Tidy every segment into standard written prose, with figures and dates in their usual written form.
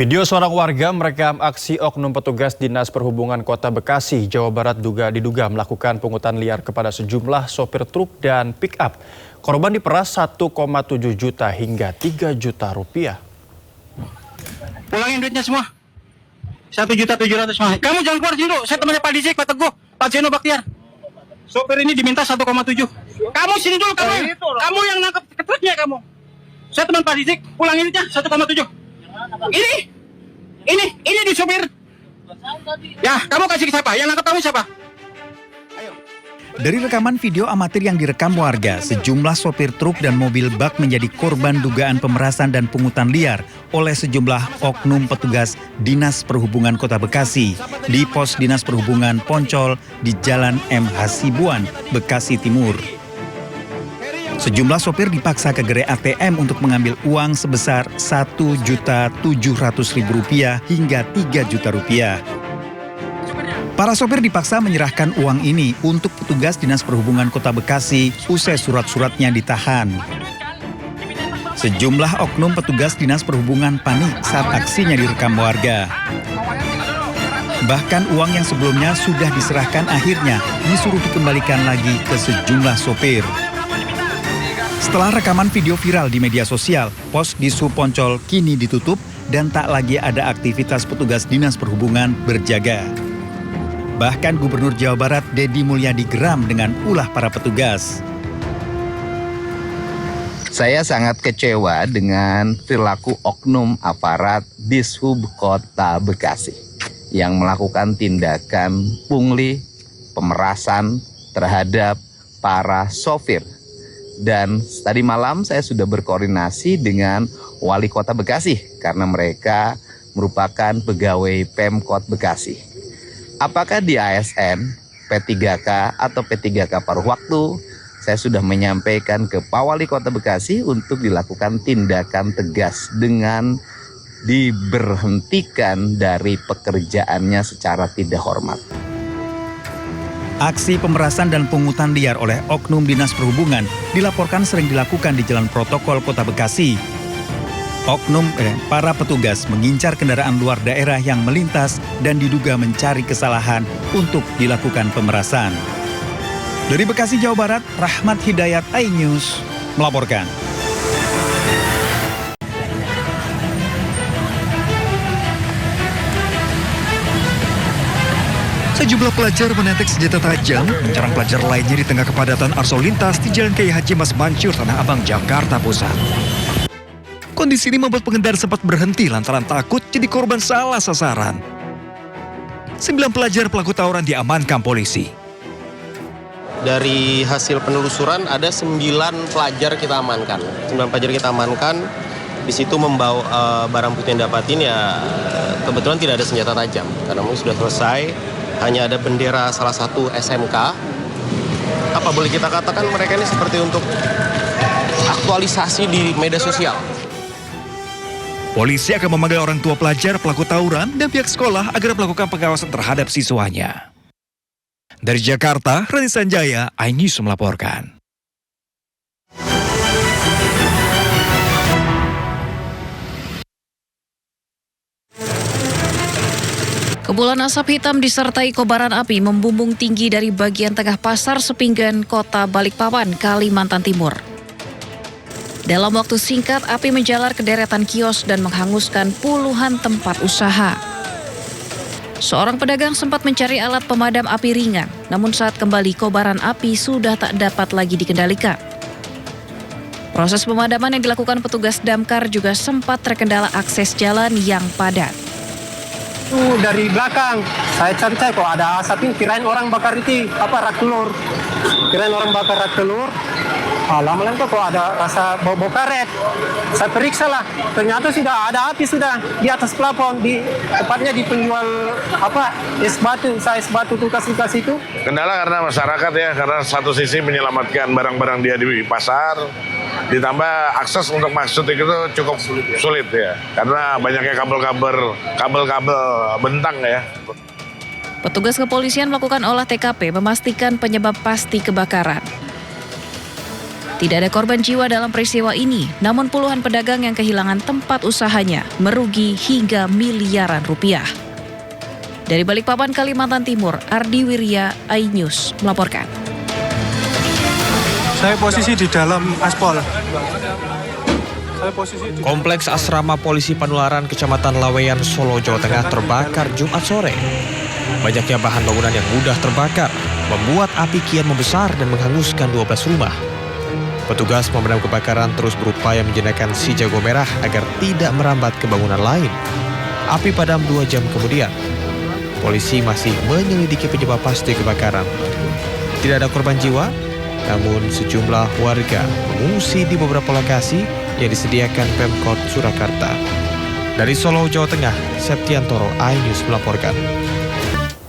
Video seorang warga merekam aksi oknum petugas Dinas Perhubungan Kota Bekasi, Jawa Barat diduga melakukan pungutan liar kepada sejumlah sopir truk dan pick-up. Korban diperas 1,7 juta hingga 3 juta rupiah. Pulangin duitnya semua. 1.700.000 semua. Kamu jangan keluar sini dulu. Saya temannya Pak Dizik, Pak Teguh, Pak Zeno Baktiar. Sopir ini diminta 1,7. Kamu sini dulu, kamu yang nangkep truknya kamu. Saya teman Pak Dizik, pulangin duitnya 1,7. Ini di sopir. Ya, kamu kasih ke siapa? Yang nangkep kamu siapa? Ayo. Dari rekaman video amatir yang direkam warga, sejumlah sopir truk dan mobil bak menjadi korban dugaan pemerasan dan pungutan liar oleh sejumlah oknum petugas Dinas Perhubungan Kota Bekasi di pos Dinas Perhubungan Poncol di Jalan M. Hasibuan, Bekasi Timur. Sejumlah sopir dipaksa ke gerai ATM untuk mengambil uang sebesar Rp1.700.000 hingga Rp3 juta. Para sopir dipaksa menyerahkan uang ini untuk petugas Dinas Perhubungan Kota Bekasi usai surat-suratnya ditahan. Sejumlah oknum petugas Dinas Perhubungan panik saat aksinya direkam warga. Bahkan uang yang sebelumnya sudah diserahkan akhirnya disuruh dikembalikan lagi ke sejumlah sopir. Setelah rekaman video viral di media sosial, pos Dishub Poncol kini ditutup dan tak lagi ada aktivitas petugas Dinas Perhubungan berjaga. Bahkan Gubernur Jawa Barat Deddy Mulyadi geram dengan ulah para petugas. Saya sangat kecewa dengan perilaku oknum aparat Dishub Kota Bekasi yang melakukan tindakan pungli, pemerasan terhadap para sopir. Dan tadi malam saya sudah berkoordinasi dengan Wali Kota Bekasi karena mereka merupakan pegawai Pemkot Bekasi. Apakah di ASN, P3K atau P3K paruh waktu, saya sudah menyampaikan ke Pak Wali Kota Bekasi untuk dilakukan tindakan tegas dengan diberhentikan dari pekerjaannya secara tidak hormat. Aksi pemerasan dan pungutan liar oleh oknum Dinas Perhubungan dilaporkan sering dilakukan di Jalan Protokol Kota Bekasi. Para petugas mengincar kendaraan luar daerah yang melintas dan diduga mencari kesalahan untuk dilakukan pemerasan. Dari Bekasi, Jawa Barat, Rahmat Hidayat, iNews melaporkan. Sejumlah pelajar menentek senjata tajam menyerang pelajar lainnya di tengah kepadatan arus lalu lintas di Jalan Kiai Haji Mas Mansur, Tanah Abang, Jakarta Pusat. Kondisi ini membuat pengendara sempat berhenti lantaran takut jadi korban salah sasaran. 9 pelajar pelaku tawuran diamankan polisi. Dari hasil penelusuran ada 9 pelajar kita amankan. 9 pelajar kita amankan, di situ membawa barang bukti yang dapatin ya kebetulan tidak ada senjata tajam. Karena mungkin sudah selesai. Hanya ada bendera salah satu SMK. Apa boleh kita katakan mereka ini seperti untuk aktualisasi di media sosial. Polisi akan memanggil orang tua pelajar pelaku tawuran dan pihak sekolah agar melakukan pengawasan terhadap siswanya. Dari Jakarta, Rani Sanjaya, iNews melaporkan. Kepulan asap hitam disertai kobaran api membumbung tinggi dari bagian tengah pasar Sepinggan, Kota Balikpapan, Kalimantan Timur. Dalam waktu singkat, api menjalar ke deretan kios dan menghanguskan puluhan tempat usaha. Seorang pedagang sempat mencari alat pemadam api ringan, namun saat kembali kobaran api sudah tak dapat lagi dikendalikan. Proses pemadaman yang dilakukan petugas damkar juga sempat terkendala akses jalan yang padat. Dari belakang, saya cari kok ada asap ini, kirain orang bakar itu, rak telur. Kirain orang bakar rak telur. Lama-lama kok ada rasa bau karet. Saya periksa lah, ternyata sudah ada api sudah di atas plafon, tepatnya di penjual es batu kulkas-kulkas itu. Kendala karena masyarakat ya, karena satu sisi menyelamatkan barang-barang dia di pasar, ditambah akses untuk masuk itu cukup sulit ya, karena banyaknya kabel-kabel bentang ya. Petugas kepolisian melakukan olah TKP memastikan penyebab pasti kebakaran. Tidak ada korban jiwa dalam peristiwa ini, namun puluhan pedagang yang kehilangan tempat usahanya merugi hingga miliaran rupiah. Dari Balikpapan, Kalimantan Timur, Ardi Wirya, iNews melaporkan. Saya posisi di dalam aspal. Kompleks Asrama Polisi Panularan Kecamatan Laweyan, Solo, Jawa Tengah terbakar Jumat sore. Banyaknya bahan bangunan yang mudah terbakar membuat api kian membesar dan menghanguskan 12 rumah. Petugas pemadam kebakaran terus berupaya menjinakkan si jago merah agar tidak merambat ke bangunan lain. Api padam 2 jam kemudian. Polisi masih menyelidiki penyebab pasti kebakaran. Tidak ada korban jiwa, namun sejumlah warga mengungsi di beberapa lokasi yang disediakan Pemkot Surakarta. Dari Solo, Jawa Tengah, Septiantoro, iNews melaporkan.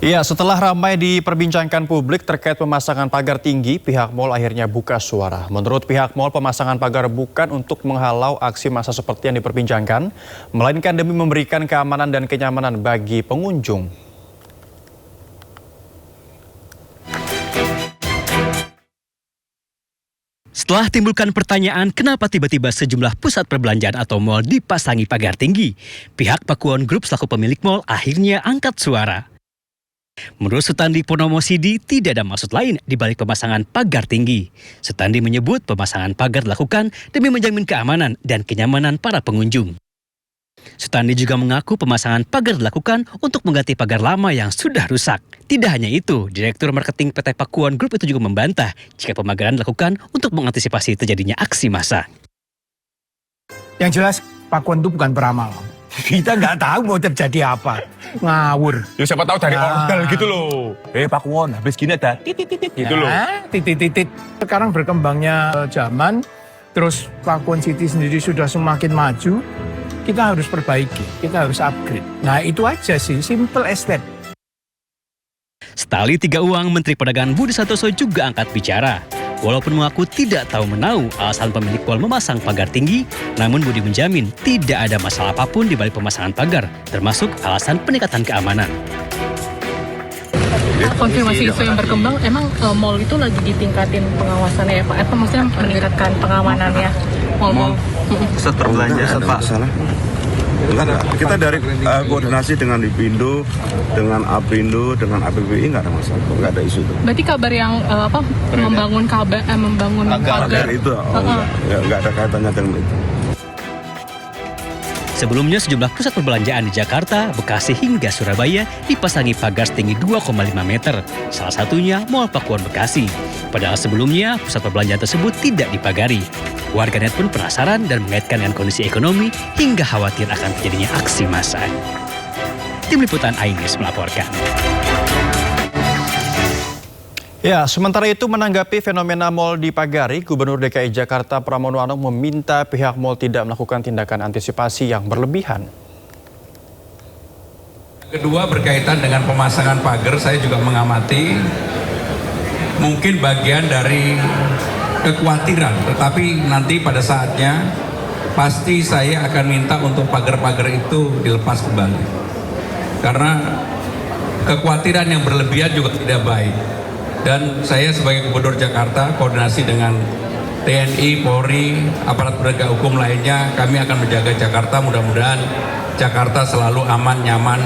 Ya, setelah ramai diperbincangkan publik terkait pemasangan pagar tinggi, pihak mal akhirnya buka suara. Menurut pihak mal, pemasangan pagar bukan untuk menghalau aksi massa seperti yang diperbincangkan, melainkan demi memberikan keamanan dan kenyamanan bagi pengunjung. Setelah timbulkan pertanyaan kenapa tiba-tiba sejumlah pusat perbelanjaan atau mal dipasangi pagar tinggi, pihak Pakuwon Group selaku pemilik mal akhirnya angkat suara. Menurut Sutandi Purnomo Sidi, tidak ada maksud lain di balik pemasangan pagar tinggi. Sutandi menyebut pemasangan pagar dilakukan demi menjamin keamanan dan kenyamanan para pengunjung. Sutandi juga mengaku pemasangan pagar dilakukan untuk mengganti pagar lama yang sudah rusak. Tidak hanya itu, Direktur Marketing PT Pakuwon Group itu juga membantah jika pemagaran dilakukan untuk mengantisipasi terjadinya aksi massa. Yang jelas, Pakuwon itu bukan peramal. Kita nggak tahu mau terjadi apa. Ngawur. Ya siapa tahu dari order gitu loh. Pakuwon, habis gini ada titit-titit gitu loh. Titit-titit. Sekarang berkembangnya zaman, terus Pakuwon City sendiri sudah semakin maju, kita harus perbaiki, kita harus upgrade. Nah itu aja sih, simple as that. Setali tiga uang, Menteri Perdagangan Budi Santoso juga angkat bicara. Walaupun mengaku tidak tahu menau alasan pemilik mal memasang pagar tinggi, namun Budi menjamin tidak ada masalah apapun di balik pemasangan pagar, termasuk alasan peningkatan keamanan. Konfirmasi isu yang berkembang, emang mal itu lagi ditingkatin pengawasannya ya Pak? Apa maksudnya meningkatkan pengamanannya mal-mal? Pusat perbelanjaan Pak. Enggak ada. Kita dari koordinasi dengan Ipindo, dengan Apindo, dengan APBI nggak ada masalah, nggak ada isu itu. Berarti kabar yang membangun pagar itu nggak ada kaitannya dengan itu. Sebelumnya sejumlah pusat perbelanjaan di Jakarta, Bekasi hingga Surabaya dipasangi pagar setinggi 2,5 meter. Salah satunya Mall Pakuwon Bekasi. Padahal sebelumnya pusat perbelanjaan tersebut tidak dipagari. Warganet pun penasaran dan mengaitkan dengan kondisi ekonomi hingga khawatir akan terjadinya aksi massa. Tim Liputan iNews melaporkan. Ya, sementara itu menanggapi fenomena mal dipagari, Gubernur DKI Jakarta Pramono Anung meminta pihak mal tidak melakukan tindakan antisipasi yang berlebihan. Kedua, berkaitan dengan pemasangan pagar, saya juga mengamati mungkin bagian dari kekhawatiran, tetapi nanti pada saatnya pasti saya akan minta untuk pagar-pagar itu dilepas kembali. Karena kekhawatiran yang berlebihan juga tidak baik. Dan saya sebagai Gubernur Jakarta koordinasi dengan TNI, Polri, aparat penegak hukum lainnya, kami akan menjaga Jakarta, mudah-mudahan Jakarta selalu aman, nyaman.